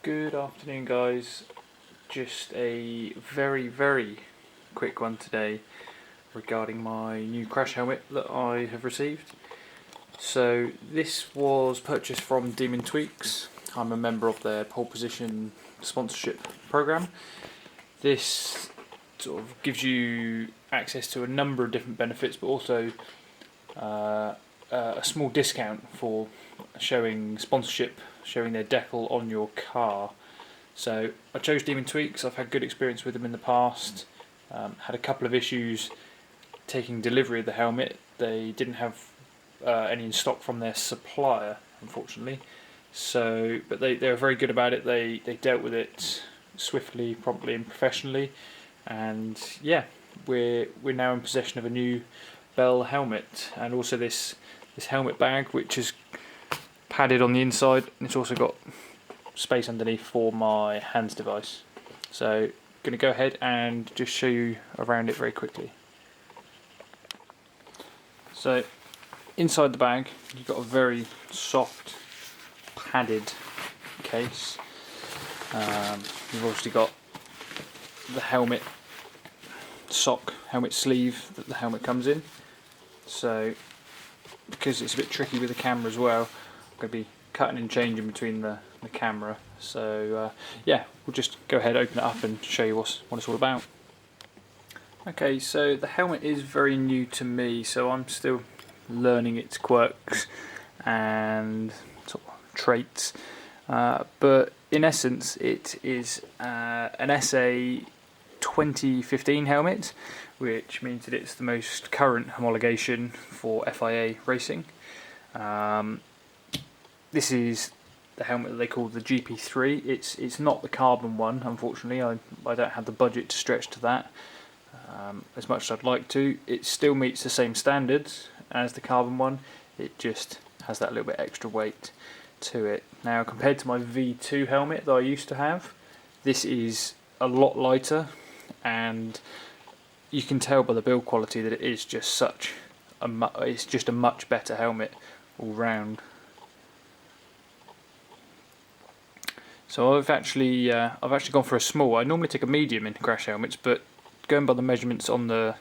Good afternoon, guys. Just a very quick one today regarding my new crash helmet that I have received. So this was purchased from Demon Tweaks. I'm a member of their pole position sponsorship program. This sort of gives you access to a number of different benefits, but also a small discount for showing sponsorship, showing their decal on your car. So I chose Demon Tweaks. I've had good experience with them in the past. Had a couple of issues taking delivery of the helmet. They didn't have any in stock from their supplier, unfortunately. So, but they were very good about it. They dealt with it swiftly, promptly, and professionally. And yeah, we're now in possession of a new Bell helmet, and also this helmet bag, which is padded on the inside, and it's also got space underneath for my hands device. So I'm going to go ahead and just show you around it very quickly. So inside the bag you've got a very soft padded case. You've obviously got the helmet sleeve that the helmet comes in. So because it's a bit tricky with the camera as well, I'm going to be cutting and changing between the camera. So yeah, we'll just go ahead, open it up and show you what it's all about. Okay, so the helmet is very new to me, so I'm still learning its quirks and sort of traits. But in essence, it is an SA 2015 helmet, which means that it's the most current homologation for FIA racing. This is the helmet that they call the GP3. It's not the carbon one, unfortunately. I don't have the budget to stretch to that as much as I'd like to. It still meets the same standards as the carbon one. It just has that little bit extra weight to it. Now, compared to my V2 helmet that I used to have, this is a lot lighter, and you can tell by the build quality that it is just it's just a much better helmet all round. So I've actually gone for a small. I normally take a medium in crash helmets, but going by the measurements on the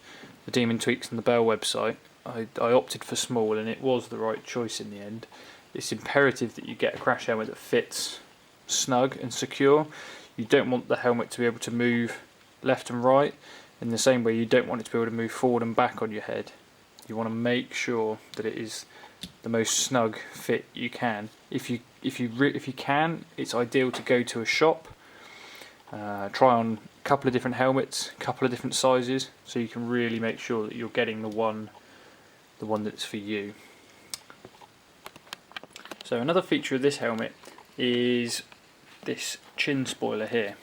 Demon Tweaks and the Bell website, I opted for small, and it was the right choice in the end. It's imperative that you get a crash helmet that fits snug and secure. You don't want the helmet to be able to move left and right in the same way you don't want it to be able to move forward and back on your head. You want to make sure that it is the most snug fit you can. If you can, it's ideal to go to a shop, try on a couple of different helmets, a couple of different sizes, so you can really make sure that you're getting the one that's for you. So another feature of this helmet is this chin spoiler here.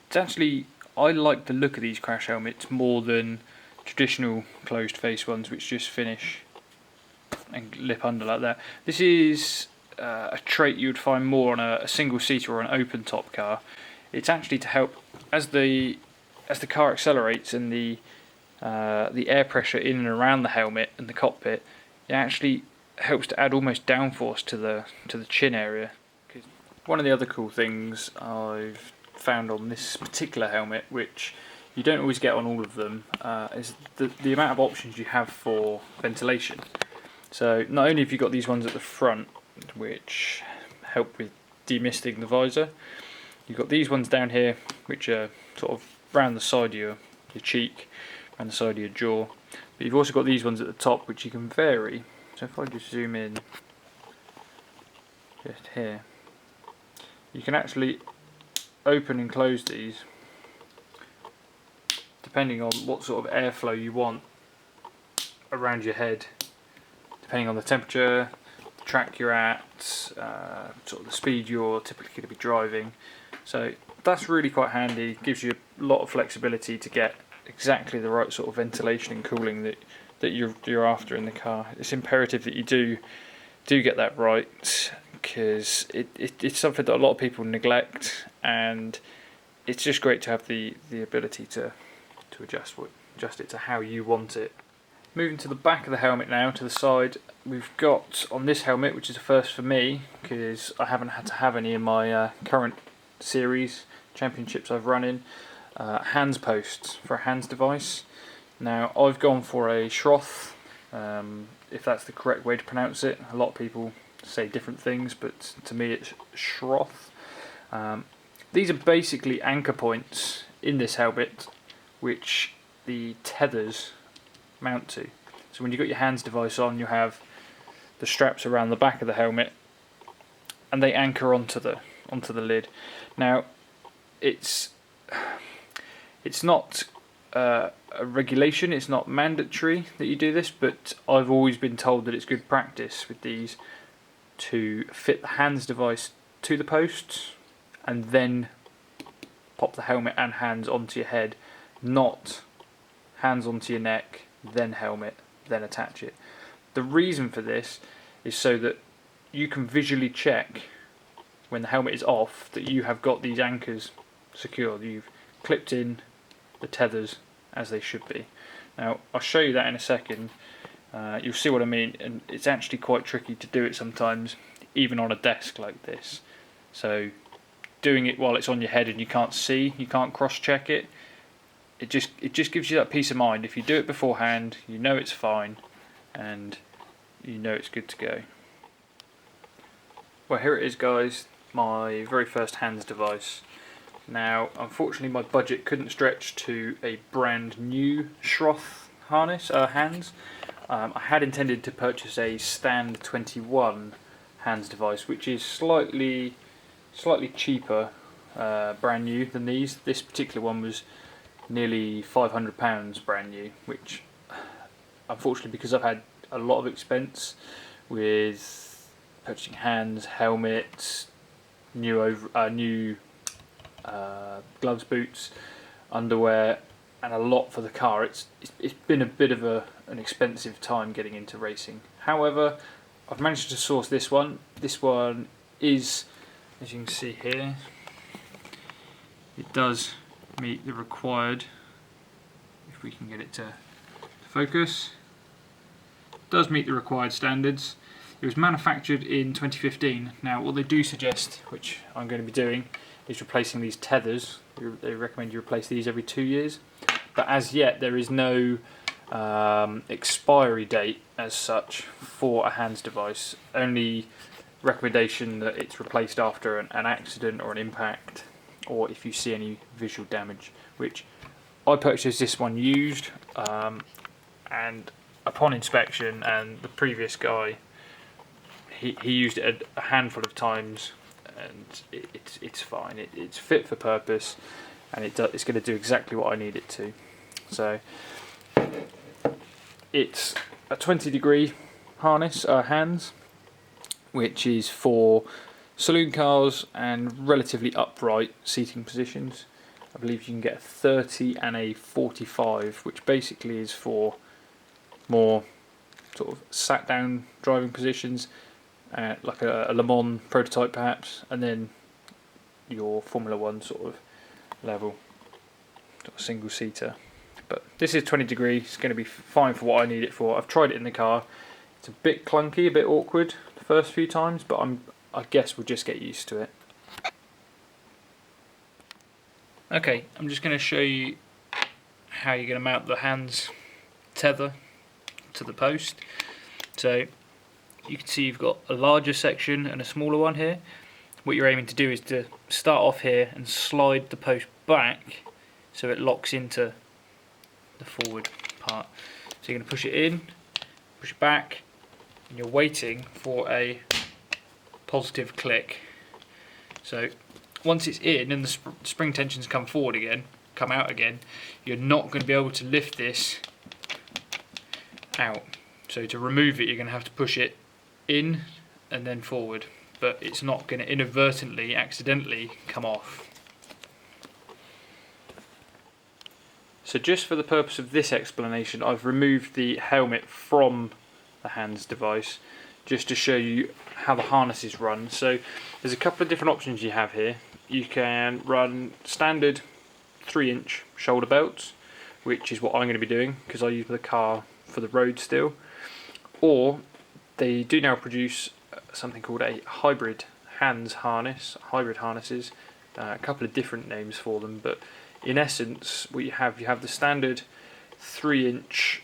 It's actually, I like the look of these crash helmets more than traditional closed face ones, which just finish and lip under like that. This is a trait you would find more on a single seater or an open top car. It's actually to help as the car accelerates and the air pressure in and around the helmet and the cockpit. It actually helps to add almost downforce to the chin area. One of the other cool things I've found on this particular helmet, which you don't always get on all of them, is the amount of options you have for ventilation. So not only have you got these ones at the front, which help with demisting the visor, you've got these ones down here, which are sort of round the side of your cheek, around the side of your jaw. But you've also got these ones at the top, which you can vary. So if I just zoom in just here, you can actually open and close these depending on what sort of airflow you want around your head, depending on the temperature, the track you're at, sort of the speed you're typically going to be driving. So that's really quite handy. Gives you a lot of flexibility to get exactly the right sort of ventilation and cooling that you're after in the car. It's imperative that you do get that right, because it's something that a lot of people neglect, and it's just great to have the ability to adjust it to how you want it. moving to the back of the helmet now, to the side, we've got on this helmet, which is a first for me because I haven't had to have any in my current series championships I've run in, hands posts for a hands device. Now I've gone for a SCHROTH, if that's the correct way to pronounce it. A lot of people say different things, but to me it's SCHROTH. These are basically anchor points in this helmet which the tethers mount to. So when you've got your hands device on, you have the straps around the back of the helmet and they anchor onto the lid. Now it's not a regulation, it's not mandatory that you do this, but I've always been told that it's good practice with these to fit the hands device to the posts and then pop the helmet and hands onto your head, not hands onto your neck, then helmet, then attach it. The reason for this is so that you can visually check when the helmet is off that you have got these anchors secured. You've clipped in the tethers as they should be. Now I'll show you that in a second. You'll see what I mean, and it's actually quite tricky to do it sometimes, even on a desk like this. So doing it while it's on your head and you can't see, you can't cross-check it, it just gives you that peace of mind. If you do it beforehand, you know it's fine and you know it's good to go. Well, here it is, guys, my very first hands device. Now unfortunately my budget couldn't stretch to a brand new SCHROTH hands. I had intended to purchase a Stand 21 hands device, which is slightly cheaper, brand new, than these. This particular one was nearly £500 brand new, which unfortunately, because I've had a lot of expense with purchasing hands, helmets, new gloves, boots, underwear, and a lot for the car, it's been a bit of an expensive time getting into racing. However, I've managed to source this one. This one is, as you can see here, it does meet the required, if we can get it to focus, it does meet the required standards. It was manufactured in 2015. Now what they do suggest, which I'm going to be doing, is replacing these tethers. They recommend you replace these every 2 years, but as yet there is no expiry date as such for a hands device. Only recommendation that it's replaced after an accident or an impact, or if you see any visual damage, which I purchased this one used, and upon inspection, and the previous guy, he used it a handful of times, and it's fine. It's fit for purpose, and it's going to do exactly what I need it to. So it's a 20-degree harness, hands, which is for saloon cars and relatively upright seating positions. I believe you can get a 30 and a 45, which basically is for more sort of sat down driving positions, like a Le Mans prototype perhaps, and then your Formula 1 sort of level, sort of single seater. But this is 20 degrees, it's going to be fine for what I need it for. I've tried it in the car. It's a bit clunky, a bit awkward the first few times, but I guess we'll just get used to it. Okay, I'm just going to show you how you're going to mount the hands tether to the post. So you can see you've got a larger section and a smaller one here. What you're aiming to do is to start off here and slide the post back so it locks into the forward part. So you're going to push it in, push it back, and you're waiting for a positive click. So once it's in and the spring tensions come out again, you're not going to be able to lift this out. So to remove it, you're going to have to push it in and then forward, but it's not going to inadvertently, accidentally come off. So just for the purpose of this explanation, I've removed the helmet from the hands device just to show you how the harness is run. So there's a couple of different options you have here. You can run standard 3-inch shoulder belts, which is what I'm going to be doing because I use the car for the road still, or they do now produce something called a hybrid hybrid harnesses, a couple of different names for them, but in essence what you have the standard 3-inch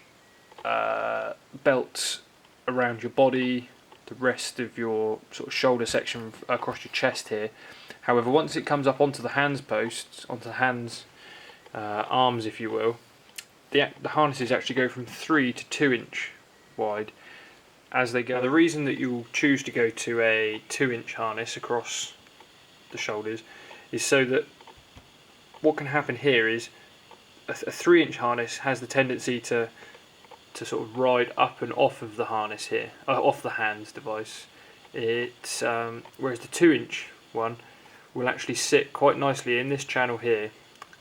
belt around your body, the rest of your sort of shoulder section across your chest here. However, once it comes up onto the hands posts, onto the hands arms if you will, the harnesses actually go from 3 to 2-inch wide as they go. Now, the reason that you'll choose to go to a 2-inch harness across the shoulders is so that what can happen here is a 3-inch harness has the tendency to sort of ride up and off of the harness here, off the hands device. Whereas the 2-inch one will actually sit quite nicely in this channel here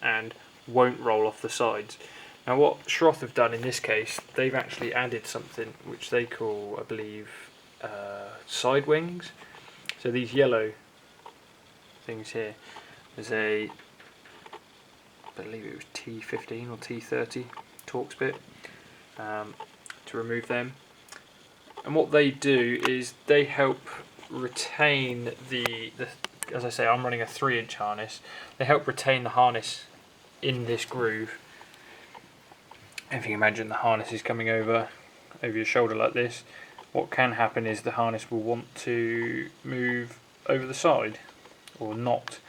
and won't roll off the sides. Now what SCHROTH have done in this case, they've actually added something which they call, I believe, side wings. So these yellow things here, there's I believe it was T15 or T30 Torx bit to remove them. And what they do is they help retain the as I say, I'm running a 3-inch harness. They help retain the harness in this groove. If you imagine the harness is coming over your shoulder like this, what can happen is the harness will want to move over the side or not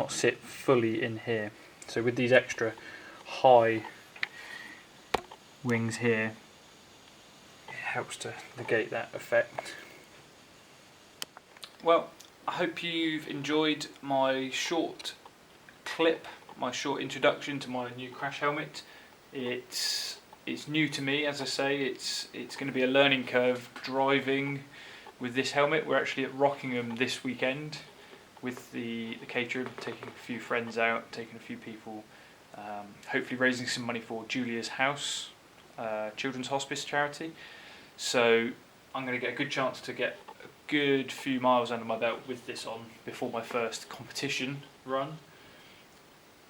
sit fully in here. So with these extra high wings here, it helps to negate that effect. Well, I hope you've enjoyed my short clip, my short introduction to my new crash helmet. It's new to me, as I say. It's going to be a learning curve driving with this helmet. We're actually at Rockingham this weekend with the caterer, taking a few friends out, taking a few people, hopefully raising some money for Julia's House, children's hospice charity. So I'm going to get a good chance to get a good few miles under my belt with this on before my first competition run.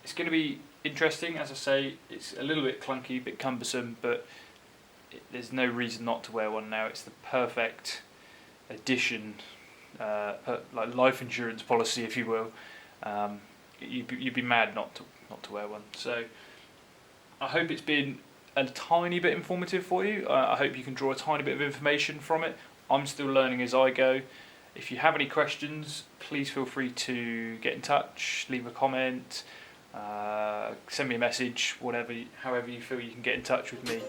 It's going to be interesting, as I say. It's a little bit clunky, a bit cumbersome, but there's no reason not to wear one now. It's the perfect addition, like life insurance policy, if you will. You'd be mad not to wear one. So I hope it's been a tiny bit informative for you. I hope you can draw a tiny bit of information from it. I'm still learning as I go. If you have any questions, please feel free to get in touch, leave a comment, send me a message, however you feel you can get in touch with me.